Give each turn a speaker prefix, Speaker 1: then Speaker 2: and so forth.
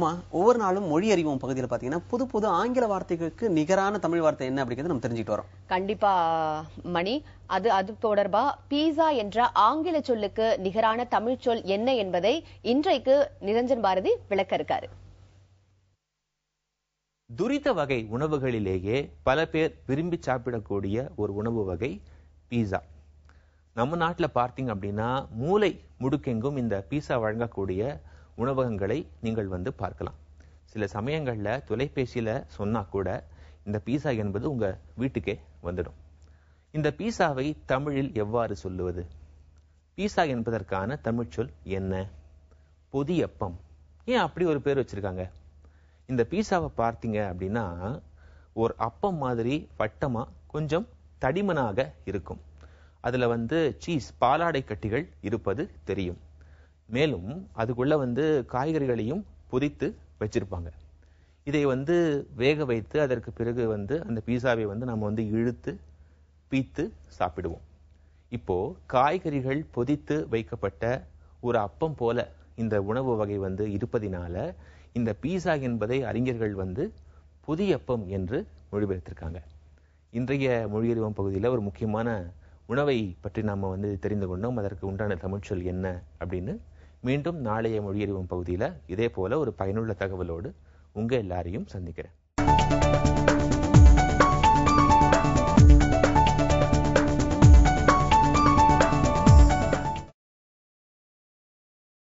Speaker 1: உமா, ஒவ்வொரு நாளும் மொழி அறிவோம் பகுதியில் பாத்தீங்கன்னா புது புது ஆங்கில வார்த்தைகளுக்கு நிகரான தமிழ் வார்த்தை என்ன அப்படிங்கிறது நம்ம தெரிஞ்சுட்டு வரோம்.
Speaker 2: கண்டிப்பா மணி, அது தொடர்பா பீஸா என்ற ஆங்கில சொல்லுக்கு நிகரான தமிழ் சொல் என்ன என்பதை இன்றைக்கு நிரஞ்சன் பாரதி விளக்க இருக்காரு.
Speaker 3: துரித வகை உணவுகளிலேயே பல பேர் விரும்பி சாப்பிடக்கூடிய ஒரு உணவு வகை பீஸா. நம்ம நாட்டில் பார்த்தீங்க அப்படின்னா மூலை முடுக்கெங்கும் இந்த பீஸா வழங்கக்கூடிய உணவகங்களை நீங்கள் பார்க்கலாம். சில சமயங்களில் தொலைபேசியில் சொன்னா கூட இந்த பீஸா என்பது உங்க வீட்டுக்கே வந்துடும். இந்த பீஸாவை தமிழில் எவ்வாறு சொல்லுவது? பீஸா என்பதற்கான தமிழ் சொல் என்ன? பொதியப்பம். ஏன் அப்படி ஒரு பேர் வச்சிருக்காங்க? இந்த பீஸாவை பார்த்தீங்க அப்படின்னா ஒரு அப்பம் மாதிரி வட்டமா கொஞ்சம் தடிமனாக இருக்கும். அதுல சீஸ் பாலாடை கட்டிகள் இருப்பது தெரியும். மேலும் அதுக்குள்ள காய்கறிகளையும் பொதித்து வச்சிருப்பாங்க. இதை வேக வைத்து அதற்கு பிறகு அந்த பீஸாவை நம்ம இழுத்து பீத்து சாப்பிடுவோம். இப்போ காய்கறிகள் பொதித்து வைக்கப்பட்ட ஒரு அப்பம் போல இந்த உணவு வகை இருப்பதினால இந்த பீஸா என்பதை அறிஞர்கள் புதியப்பம் என்று மொழிபெயர்த்திருக்காங்க. இன்றைய மொழியறிவோம் பகுதியில் ஒரு முக்கியமான உணவை பற்றி நாம தெரிந்து கொண்டோம். அதற்கு உண்டான தமிழ்ச்சொல் என்ன அப்படின்னு மீண்டும் நாளைய மொழியறிவோம் பகுதியில் இதே போல ஒரு பயனுள்ள தகவலோடு உங்க எல்லாரையும் சந்திக்கிறேன்.